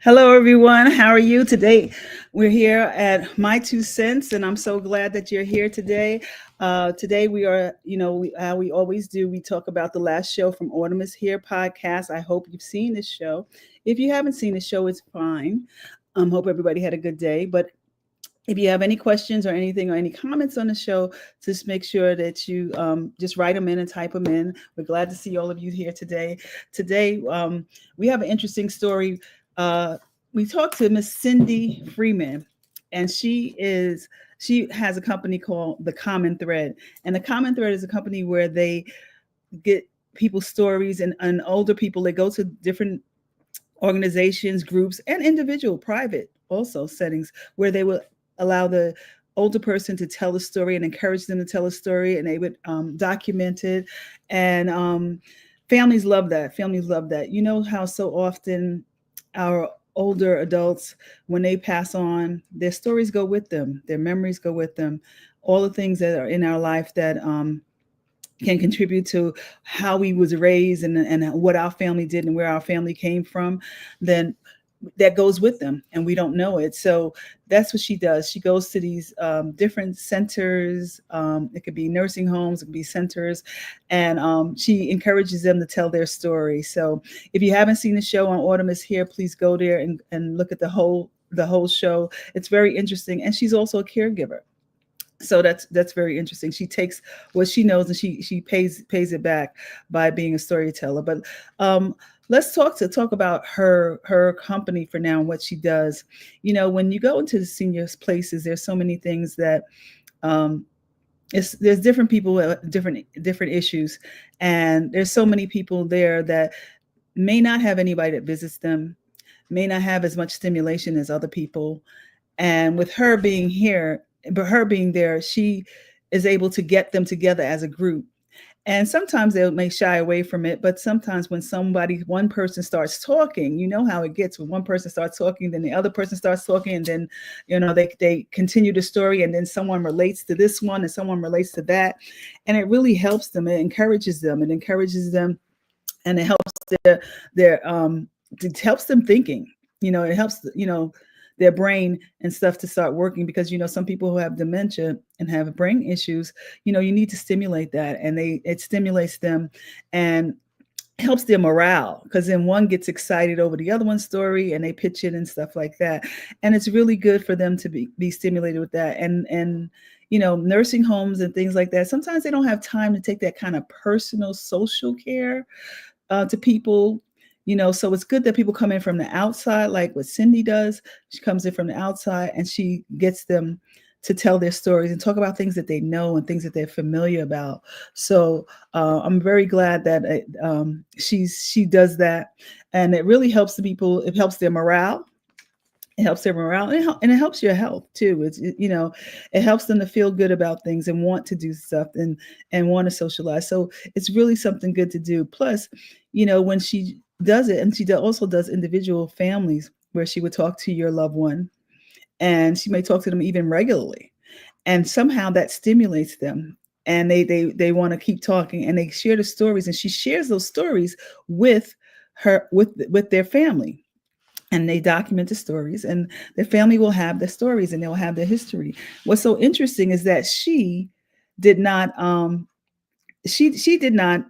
Hello, everyone. How are you today? We're here at My Two Cents, and I'm so glad that you're here today. Today, we are, how we always do, we talk about the last show from Autumn is Here podcast. I hope you've seen this show. If you haven't seen the show, it's fine. Hope everybody had a good day. But if you have any questions or anything or any comments on the show, just make sure that you just write them in and type them in. We're glad to see all of you here today. Today, we have an interesting story. Uh, we talked to Miss Cindy Freeman, and she has a company called The Common Thread, and The Common Thread is a company where they get people's stories and older people. They go to different organizations, groups, and individual private also settings where they will allow the older person to tell a story and encourage them to tell a story, and they would document it. And families love that. Families love that. You know how so often our older adults, when they pass on, their stories go with them, their memories go with them, all the things that are in our life that can contribute to how we was raised and what our family did and where our family came from, then that goes with them and we don't know it. So that's what she does. She goes to these different centers. It could be nursing homes, it could be centers, and she encourages them to tell their story. So if you haven't seen the show on Autumn is Here, please go there and look at the whole show. It's very interesting, and she's also a caregiver, so that's very interesting. She takes what she knows and she pays it back by being a storyteller. But um, let's talk about her company for now and what she does. You know, when you go into the seniors places, there's so many things that um, there's different people with different issues, and there's so many people there that may not have anybody that visits them, may not have as much stimulation as other people. And with her being here, but her being there, she is able to get them together as a group. And sometimes they may shy away from it, but sometimes when one person starts talking, you know how it gets. When one person starts talking, then the other person starts talking, and then they continue the story, and then someone relates to this one and someone relates to that, and it really helps them. It encourages them. It encourages them, and it helps their it helps them thinking. It helps their brain and stuff to start working, because some people who have dementia and have brain issues, you need to stimulate that, and it stimulates them and helps their morale, because then one gets excited over the other one's story and they pitch it and stuff like that, and it's really good for them to be stimulated with that. And nursing homes and things like that, sometimes they don't have time to take that kind of personal social care to people. So it's good that people come in from the outside, like what Cindy does. She comes in from the outside and she gets them to tell their stories and talk about things that they know and things that they're familiar about. So I'm very glad that she does that, and it really helps the people. It helps their morale. It helps their morale, and it helps your health too. It helps them to feel good about things and want to do stuff and want to socialize. So it's really something good to do. Plus, when she does it, and she also does individual families where she would talk to your loved one, and she may talk to them even regularly, and somehow that stimulates them, and they want to keep talking, and they share the stories, and she shares those stories with with their family, and they document the stories, and their family will have the stories and they'll have the history. What's so interesting is that did not she did not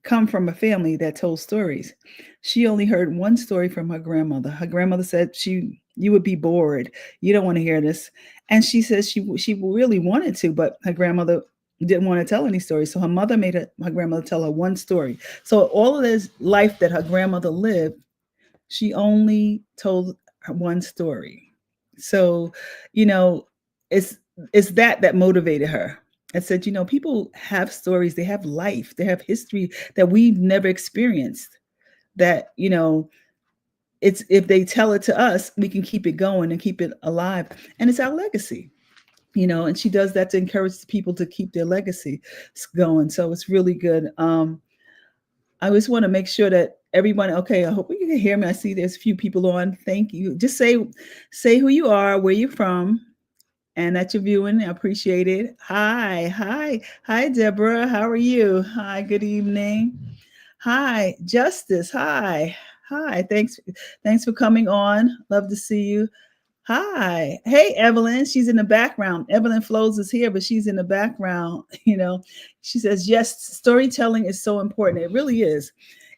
come from a family that told stories. She only heard one story from her grandmother. Her grandmother said you would be bored, you don't want to hear this. And she says she really wanted to, but her grandmother didn't want to tell any stories, so her mother made her grandmother tell her one story. So all of this life that her grandmother lived, she only told her one story. So, you know, it's that motivated her. And said, people have stories, they have life, they have history that we've never experienced. That, it's if they tell it to us, we can keep it going and keep it alive. And it's our legacy. And she does that to encourage people to keep their legacy going. So it's really good. I just want to make sure that everyone, okay, I hope you can hear me. I see there's a few people on. Thank you. Just say who you are, where you're from, and that you're viewing. I appreciate it. Hi, Deborah. How are you? Hi, good evening. Hi, Justice. Hi. Hi, thanks for coming on. Love to see you. Hi. Hey, Evelyn. She's in the background. Evelyn Flows is here, but she's in the background. She says, yes, storytelling is so important. It really is.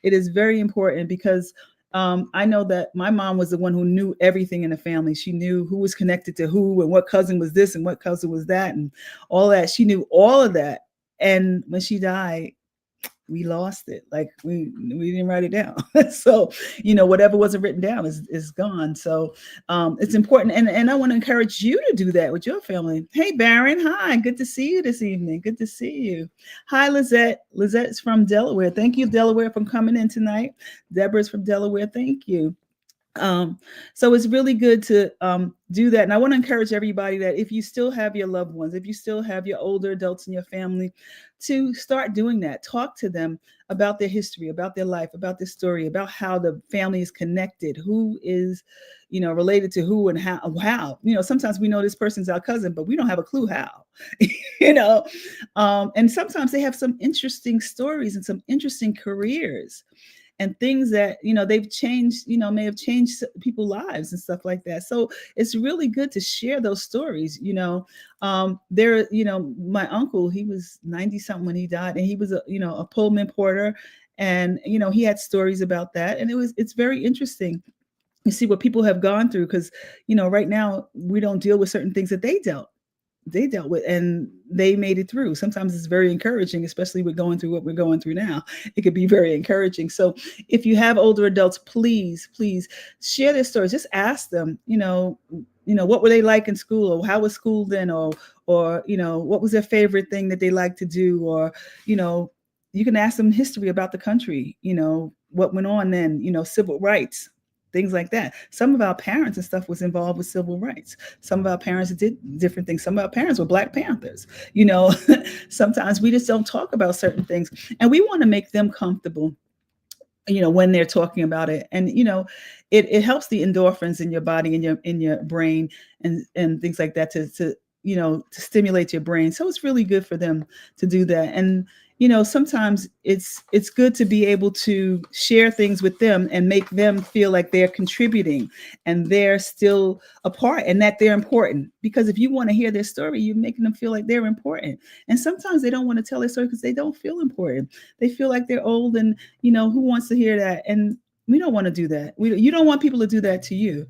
It is very important because I know that my mom was the one who knew everything in the family. She knew who was connected to who and what cousin was this and what cousin was that and all that. She knew all of that. And when she died, we lost it. Like we didn't write it down. So, whatever wasn't written down is gone. So it's important. And I want to encourage you to do that with your family. Hey, Baron. Hi. Good to see you this evening. Good to see you. Hi, Lizette. Lizette's from Delaware. Thank you, Delaware, for coming in tonight. Deborah's from Delaware. Thank you. So it's really good to do that. And I want to encourage everybody that if you still have your loved ones, if you still have your older adults in your family, to start doing that. Talk to them about their history, about their life, about their story, about how the family is connected, who is, related to who and how. Sometimes we know this person's our cousin, but we don't have a clue how, and sometimes they have some interesting stories and some interesting careers and things that they've changed, may have changed people's lives and stuff like that. So it's really good to share those stories. My uncle, he was 90 something when he died, and he was a Pullman porter, and he had stories about that, and it's very interesting. You see what people have gone through, because right now we don't deal with certain things that they dealt with, and they made it through. Sometimes it's very encouraging, especially with going through what we're going through now. It could be very encouraging. So if you have older adults, please share their stories. Just ask them, what were they like in school, or how was school then, or what was their favorite thing that they like to do, or you can ask them history about the country, what went on then, civil rights, things like that. Some of our parents and stuff was involved with civil rights. Some of our parents did different things. Some of our parents were Black Panthers. Sometimes we just don't talk about certain things, and we want to make them comfortable, when they're talking about it. And it helps the endorphins in your body, in your brain, and things like that, to stimulate your brain. So it's really good for them to do that. And sometimes it's good to be able to share things with them and make them feel like they're contributing and they're still a part, and that they're important. Because if you want to hear their story, you're making them feel like they're important. And sometimes they don't want to tell their story because they don't feel important. They feel like they're old, and who wants to hear that? And we don't want to do that. You don't want people to do that to you.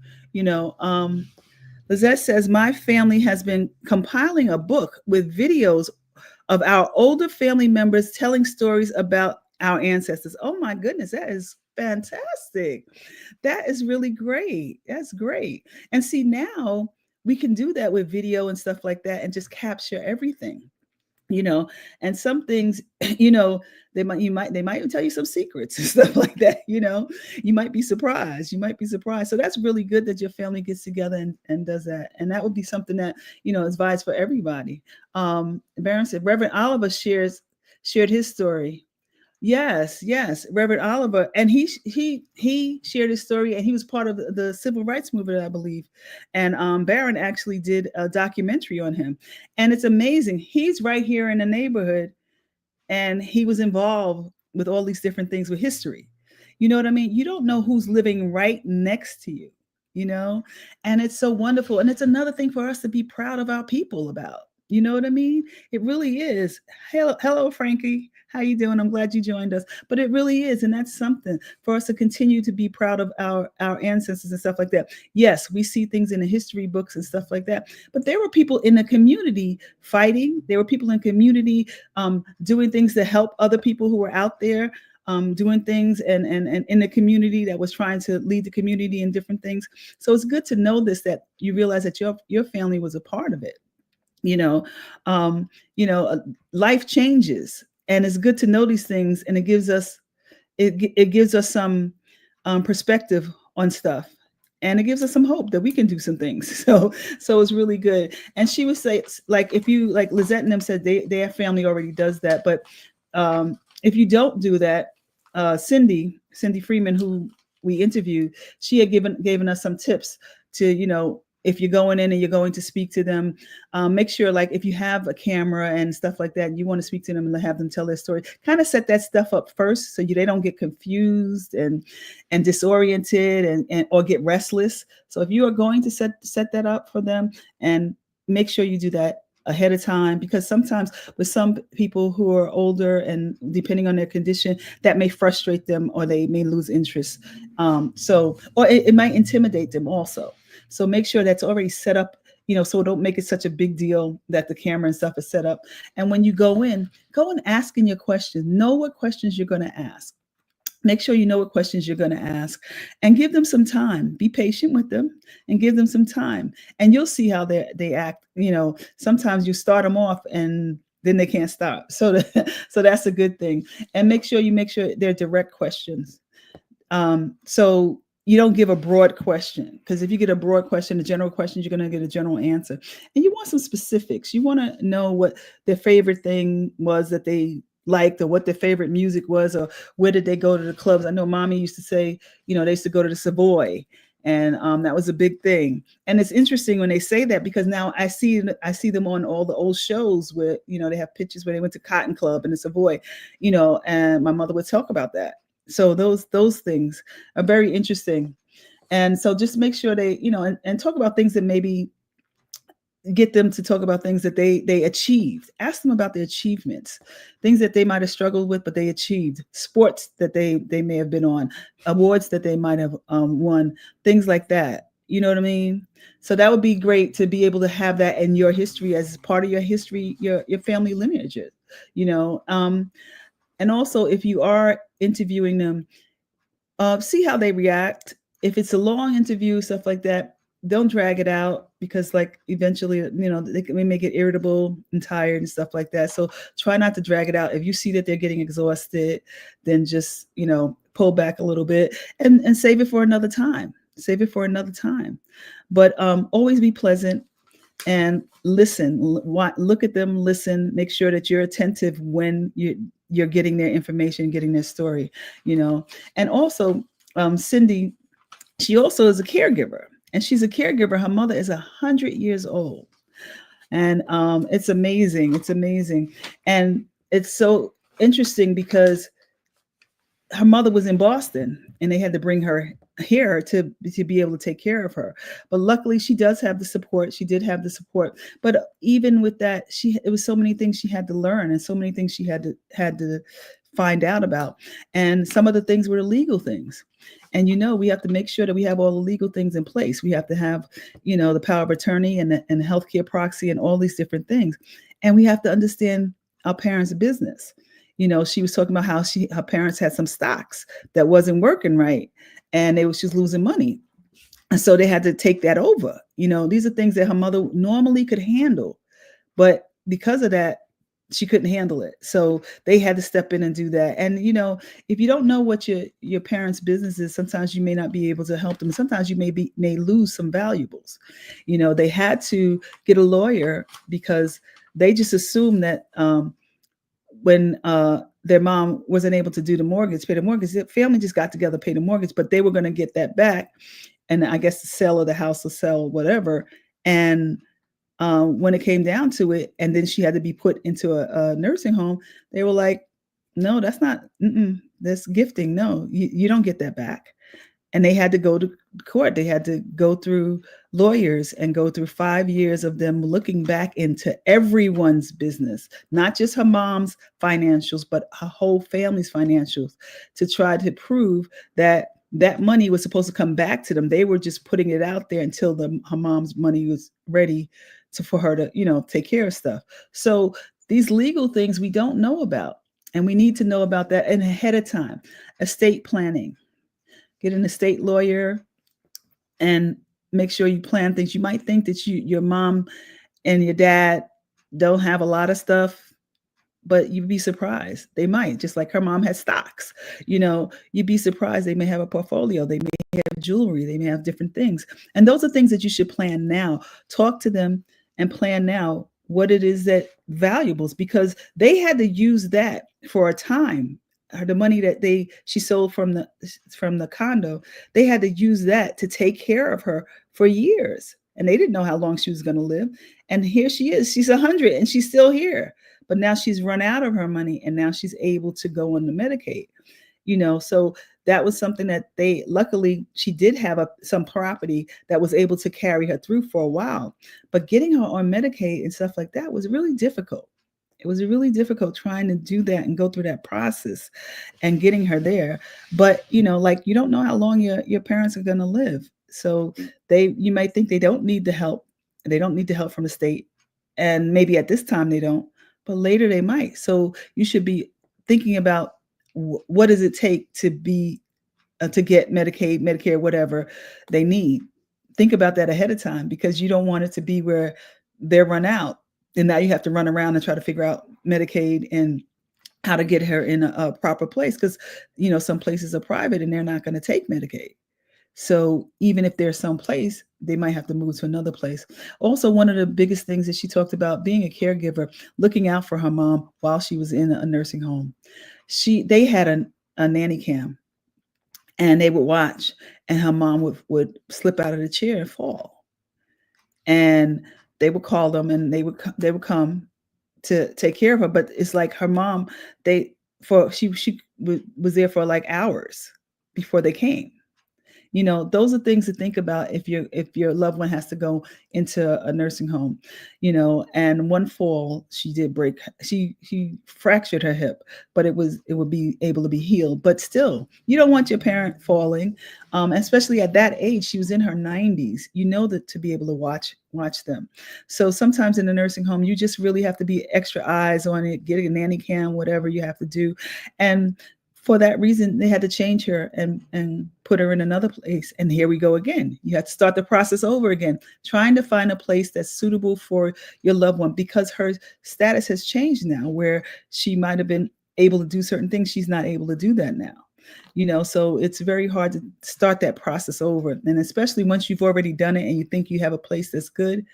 Lizette says, my family has been compiling a book with videos of our older family members telling stories about our ancestors. Oh my goodness, that is fantastic. That is really great. That's great. And see, now we can do that with video and stuff like that, and just capture everything. And some things, they might even tell you some secrets and stuff like that. You might be surprised. So that's really good that your family gets together and does that. And that would be something that, is advised for everybody. Baron said, Reverend Oliver shared his story. Yes, Reverend Oliver, and he shared his story, and he was part of the civil rights movement, I believe. And Baron actually did a documentary on him, and it's amazing. He's right here in the neighborhood, and he was involved with all these different things with history. You know what I mean? You don't know who's living right next to you, and it's so wonderful. And it's another thing for us to be proud of our people about. You know what I mean? It really is. Hello, Frankie. How you doing? I'm glad you joined us. But it really is, and that's something for us to continue to be proud of our ancestors and stuff like that. Yes, we see things in the history books and stuff like that, but there were people in the community fighting. There were people in the community doing things to help other people who were out there doing things and in the community that was trying to lead the community in different things. So it's good to know this, that you realize that your family was a part of it. Life changes, and it's good to know these things, and it gives us some perspective on stuff, and it gives us some hope that we can do some things. So it's really good. And she would say, like, if you, like Lizette and them said, their family already does that, but if you don't do that, Cindy Freeman, who we interviewed, she had given us some tips to if you're going in and you're going to speak to them, make sure, like, if you have a camera and stuff like that, you want to speak to them and have them tell their story, kind of set that stuff up first so they don't get confused and disoriented and or get restless. So if you are going to set that up for them, and make sure you do that ahead of time, because sometimes with some people who are older, and depending on their condition, that may frustrate them, or they may lose interest. Or it might intimidate them also. So make sure that's already set up, so don't make it such a big deal that the camera and stuff is set up. And when you go in asking your questions. Know what questions you're going to ask. Make sure you know what questions you're going to ask, and give them some time. Be patient with them and give them some time. And you'll see how they act. Sometimes you start them off and then they can't stop. So, so that's a good thing. And make sure they're direct questions. So you don't give a broad question, because if you get a broad question, a general question, you're going to get a general answer. And you want some specifics. You want to know what their favorite thing was that they liked, or what their favorite music was, or where did they go to the clubs. I know mommy used to say, they used to go to the Savoy, and that was a big thing. And it's interesting when they say that, because now I see them on all the old shows where, they have pictures where they went to Cotton Club and the Savoy, and my mother would talk about that. So those things are very interesting. And so just make sure they, and talk about things that maybe get them to talk about things that they achieved. Ask them about their achievements, things that they might have struggled with, but they achieved, sports that they may have been on, awards that they might have won, things like that. You know what I mean? So that would be great to be able to have that in your history, as part of your history, your family lineage, and also, if you are interviewing them, see how they react. If it's a long interview, stuff like that, don't drag it out, because like eventually, they may get irritable and tired and stuff like that. So try not to drag it out. If you see that they're getting exhausted, then just, pull back a little bit and save it for another time. But always be pleasant and listen. Look at them, listen, make sure that you're attentive when you're getting their information, getting their story, And also, Cindy, she also is a caregiver, and she's a caregiver. Her mother is 100 years old, and it's amazing. It's amazing, and it's so interesting because her mother was in Boston, and they had to bring her here to be able to take care of her. But luckily, she does have the support. She did have the support. But even with that, it was so many things she had to learn, and so many things she had to find out about. And some of the things were legal things. And we have to make sure that we have all the legal things in place. We have to have, the power of attorney and the healthcare proxy and all these different things. And we have to understand our parents' business. She was talking about how her parents had some stocks that wasn't working right, and they was just losing money. And so they had to take that over. These are things that her mother normally could handle, but because of that, she couldn't handle it. So they had to step in and do that. And, if you don't know what your parents' business is, sometimes you may not be able to help them. Sometimes you may lose some valuables. They had to get a lawyer because they just assumed that, when their mom wasn't able to pay the mortgage, the family just got together, pay the mortgage, but they were going to get that back. And I guess the sale of the house or sell whatever. And when it came down to it, and then she had to be put into a nursing home, they were like, no, that's not, that's gifting. No, you don't get that back. And they had to go to court. They had to go through lawyers and go through 5 years of them looking back into everyone's business, not just her mom's financials, but her whole family's financials, to try to prove that money was supposed to come back to them. They were just putting it out there until her mom's money was ready for her to, take care of stuff. So these legal things we don't know about, and we need to know about that and ahead of time. Estate planning. Get an estate lawyer and make sure you plan things. You might think that your mom and your dad don't have a lot of stuff, but you'd be surprised. They might, just like her mom had stocks. You'd be surprised. They may have a portfolio. They may have jewelry. They may have different things. And those are things that you should plan now. Talk to them and plan now what it is that valuables, because they had to use that for a time. The money that she sold from the condo, they had to use that to take care of her for years. and they didn't know how long she was going to live. And here she is. She's 100 and she's still here. But now she's run out of her money and now she's able to go on the Medicaid. So that was something that luckily she did have some property that was able to carry her through for a while. But getting her on Medicaid and stuff like that was really difficult. It was really difficult trying to do that and go through that process and getting her there. But, like, you don't know how long your parents are going to live. So you might think they don't need the help. They don't need the help from the state. And maybe at this time they don't, but later they might. So you should be thinking about what does it take to get Medicaid, Medicare, whatever they need. Think about that ahead of time, because you don't want it to be where they're run out. And now you have to run around and try to figure out Medicaid and how to get her in a proper place. Because, some places are private and they're not going to take Medicaid. So even if there's some place, they might have to move to another place. Also, one of the biggest things that she talked about, being a caregiver, looking out for her mom while she was in a nursing home. They had a nanny cam, and they would watch, and her mom would slip out of the chair and fall. And they would call them, and they would come to take care of her. But it's like her mom, she was there for like hours before they came. Those are things to think about if your loved one has to go into a nursing home. And one fall, she fractured her hip, but it would be able to be healed. But still, you don't want your parent falling, especially at that age. She was in her 90s. That to be able to watch them. So sometimes in the nursing home, you just really have to be extra eyes on it, get a nanny cam, whatever you have to do. And for that reason, they had to change her and put her in another place. And here we go again. You have to start the process over again, trying to find a place that's suitable for your loved one, because her status has changed now, where she might have been able to do certain things. She's not able to do that now. So it's very hard to start that process over. And especially once you've already done it and you think you have a place that's good,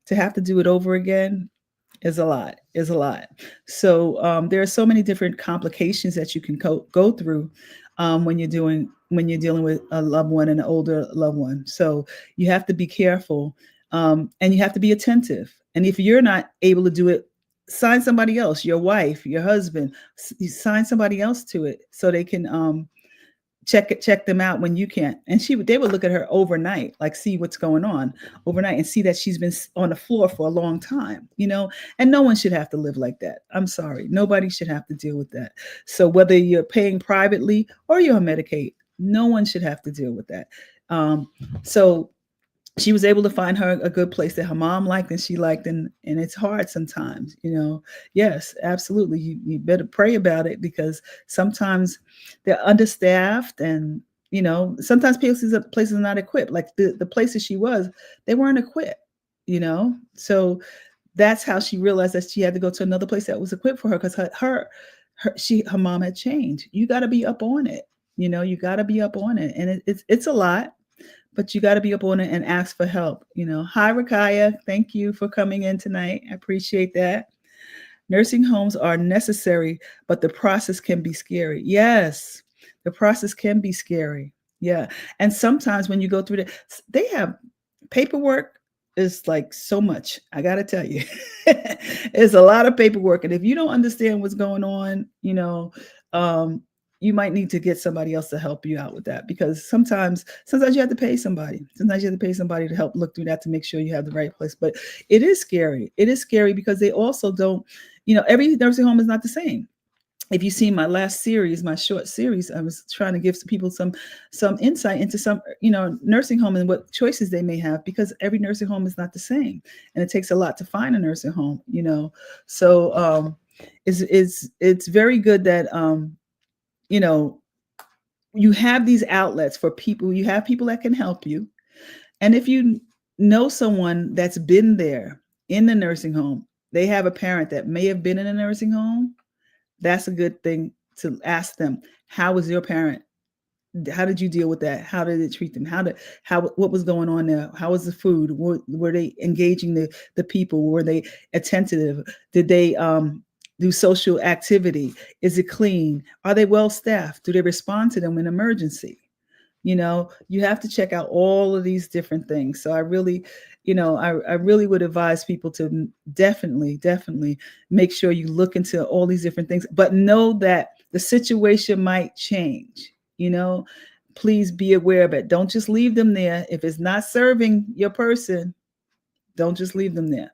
to have to do it over again is a lot. So there are so many different complications that you can go through when you're dealing with a loved one and an older loved one. So you have to be careful, and you have to be attentive. And if you're not able to do it, sign somebody else, your wife, your husband, sign somebody else to it so they can check them out when you can't. And they would look at her overnight, like see what's going on overnight and see that she's been on the floor for a long time, and no one should have to live like that. I'm sorry. Nobody should have to deal with that. So whether you're paying privately or you're on Medicaid, no one should have to deal with that. So she was able to find her a good place that her mom liked and she liked, and it's hard sometimes, Yes, absolutely. You better pray about it, because sometimes they're understaffed, and sometimes places are not equipped. Like the places she was, they weren't equipped, So that's how she realized that she had to go to another place that was equipped for her, because her mom had changed. You got to be up on it, you got to be up on it, and it's a lot. But you got to be up on it and ask for help. Hi, Rakaya. Thank you for coming in tonight. I appreciate that. Nursing homes are necessary, but the process can be scary. Yes, the process can be scary. Yeah. And sometimes when you go through they have paperwork is like so much. I got to tell you, it's a lot of paperwork. And if you don't understand what's going on, you might need to get somebody else to help you out with that, because sometimes you have to pay somebody. Sometimes you have to pay somebody to help look through that to make sure you have the right place. But it is scary. It is scary because they also don't, every nursing home is not the same. If you see my last series, my short series, I was trying to give people some insight into some, nursing home and what choices they may have, because every nursing home is not the same. And it takes a lot to find a nursing home, So it's very good that, you have these outlets for people. You have people that can help you. And if you know someone that's been there in the nursing home, they have a parent that may have been in a nursing home, that's a good thing to ask them. How was your parent? How did you deal with that? How did it treat them? What was going on there? How was the food? Were they engaging the people? Were they attentive? Did they do social activity? Is it clean? Are they well staffed? Do they respond to them in emergency? You have to check out all of these different things. So I really, I really would advise people to definitely make sure you look into all these different things, but know that the situation might change. Please be aware of it. Don't just leave them there. If it's not serving your person, don't just leave them there.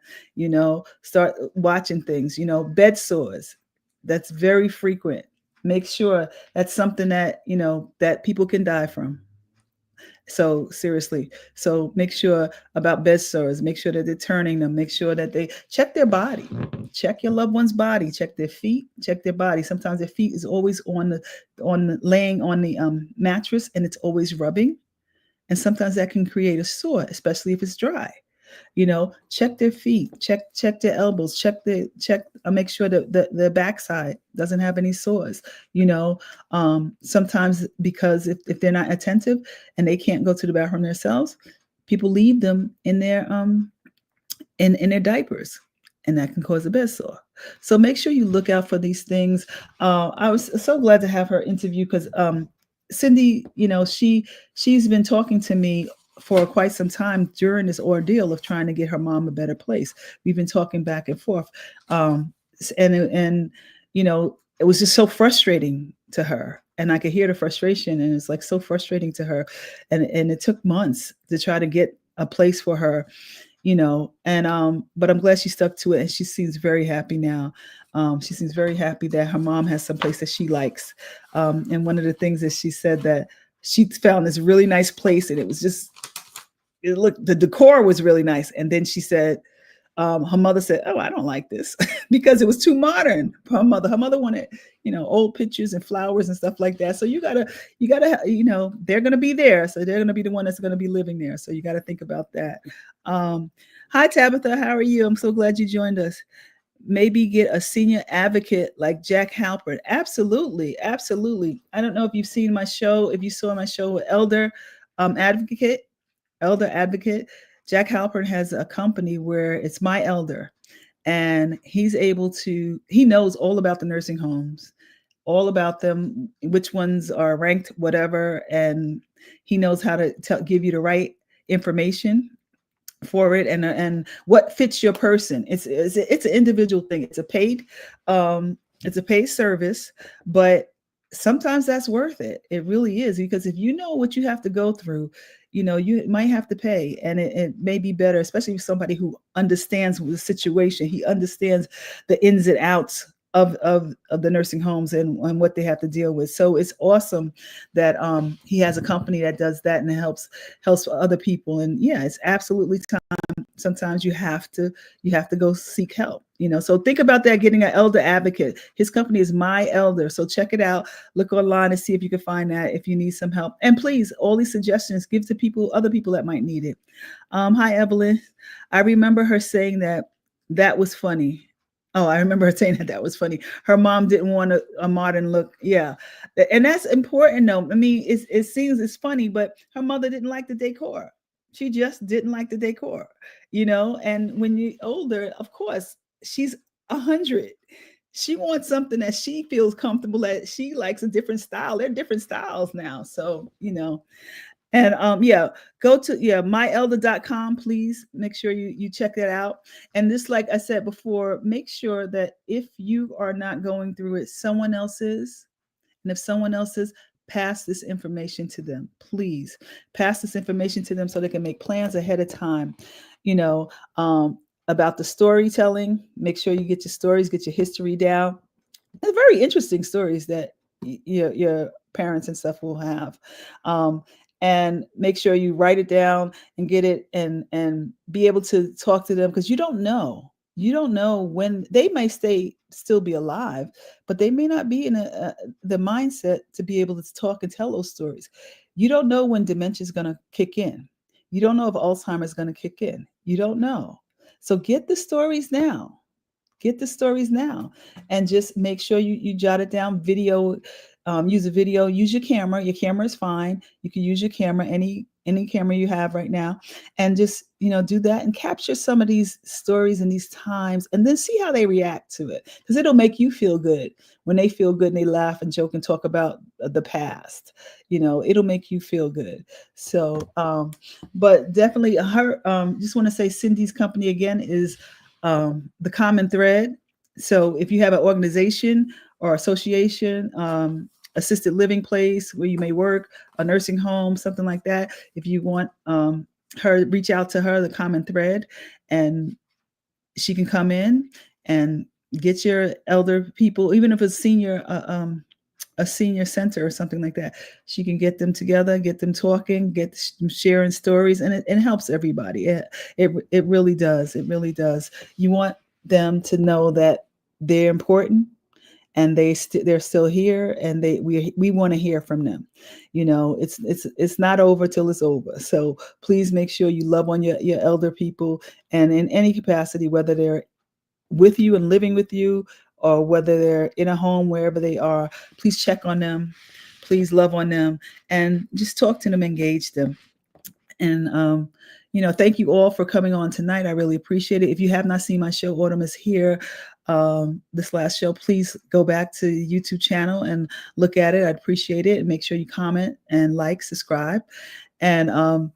Start watching things. Bed sores, that's very frequent. Make sure that's something that that people can die from. So seriously, so make sure about bed sores. Make sure that they're turning them. Make sure that they check their body. Check your loved one's body. Check their feet. Check their body. Sometimes their feet is always on the laying on the mattress, and it's always rubbing. And sometimes that can create a sore, especially if it's dry. Check their feet, check their elbows, make sure that the backside doesn't have any sores. Sometimes, because if they're not attentive and they can't go to the bathroom themselves, people leave them in their in their diapers, and that can cause a bed sore. So make sure you look out for these things. I was so glad to have her interview, because Cindy, she's been talking to me for quite some time during this ordeal of trying to get her mom a better place. We've been talking back and forth. And it was just so frustrating to her. And I could hear the frustration, and it's like so frustrating to her. And it took months to try to get a place for her, but I'm glad she stuck to it, and she seems very happy now. She seems very happy that her mom has some place that she likes. And one of the things that she said, that she found this really nice place, and the decor was really nice. And then she said, her mother said, "Oh, I don't like this," because it was too modern for her mother. Her mother wanted, old pictures and flowers and stuff like that. So you gotta, they're gonna be there, so they're gonna be the one that's gonna be living there. So you got to think about that. Hi, Tabitha, how are you? I'm so glad you joined us. Maybe get a senior advocate like Jack Halpern. Absolutely. I don't know if you've seen my show. If you saw my show with Elder Advocate, Jack Halpern has a company where it's My Elder, and he knows all about the nursing homes, all about them, which ones are ranked, whatever, and he knows how to give you the right information for it, and what fits your person. It's an individual thing. It's a paid service, but sometimes that's worth it. It really is, because if you know what you have to go through, you might have to pay, and it may be better, especially with somebody who understands the situation. He understands the ins and outs of the nursing homes and what they have to deal with. So it's awesome that he has a company that does that, and it helps other people. And yeah, it's absolutely time. Sometimes you have to go seek help. So think about that, getting an elder advocate. His company is My Elder. So check it out. Look online and see if you can find that if you need some help. And please, all these suggestions, give to other people that might need it. Hi, Evelyn. I remember her saying that was funny. Oh, I remember her saying that was funny. Her mom didn't want a modern look. Yeah. And that's important, though. I mean, it seems it's funny, but her mother didn't like the decor. She just didn't like the decor, and when you're older, of course, she's 100. She wants something that she feels comfortable, that she likes a different style. There are different styles now. So, and go to myelder.com. Please make sure you check that out. And this, like I said before, make sure that if you are not going through it, someone else is. And if someone else is, pass this information to them. Please pass this information to them so they can make plans ahead of time. About the storytelling, make sure you get your stories, get your history down. They're very interesting stories that your parents and stuff will have. And make sure you write it down and get it and be able to talk to them, because you don't know when they may still be alive, but they may not be in the mindset to be able to talk and tell those stories. You don't know when dementia is going to kick in. You don't know if Alzheimer's is going to kick in. You don't know. So get the stories now. And just make sure you jot it down. Video, use a video, use your camera. Your camera is fine. You can use your camera, any any camera you have right now, and just, do that and capture some of these stories and these times, and then see how they react to it, because it'll make you feel good when they feel good and they laugh and joke and talk about the past. It'll make you feel good. So but definitely her, just want to say Cindy's company again is the Common Thread. So if you have an organization or association, assisted living place where you may work, a nursing home, something like that, if you want her, reach out to her, the Common Thread, and she can come in and get your elder people, even if it's a senior center or something like that. She can get them together, get them talking, get them sharing stories, and it helps everybody. It really does. It really does. You want them to know that they're important, and they're still here, and we want to hear from them. It's not over till it's over. So please make sure you love on your elder people, and in any capacity, whether they're with you and living with you, or whether they're in a home, wherever they are, please check on them, please love on them, and just talk to them, engage them. And thank you all for coming on tonight. I really appreciate it. If you have not seen my show, Autumn is Here, this last show, please go back to the YouTube channel and look at it. I'd appreciate it. And make sure you comment and like, subscribe. And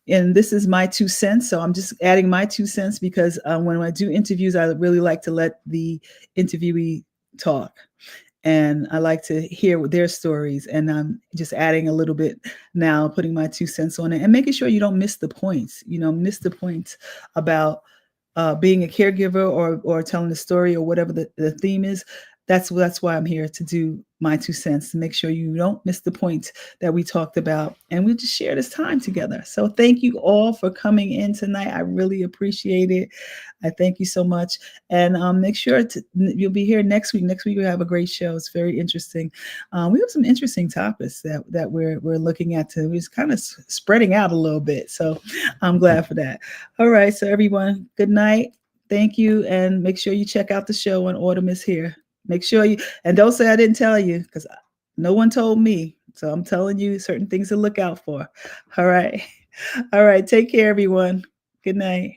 this is my 2 cents. So I'm just adding my 2 cents because when I do interviews, I really like to let the interviewee talk. And I like to hear their stories. And I'm just adding a little bit now, putting my 2 cents on it, and making sure you don't miss the points, miss the points about being a caregiver, or telling the story, or whatever the theme is. That's why I'm here, to do my 2 cents, to make sure you don't miss the point that we talked about, and we'll just share this time together. So thank you all for coming in tonight. I really appreciate it. I thank you so much. And make sure you'll be here next week. Next week we have a great show. It's very interesting. We have some interesting topics that we're looking at. We're kind of spreading out a little bit. So I'm glad for that. All right. So everyone, good night. Thank you. And make sure you check out the show when Autumn is Here. Make sure and don't say I didn't tell you, because no one told me. So I'm telling you certain things to look out for. All right. All right. Take care, everyone. Good night.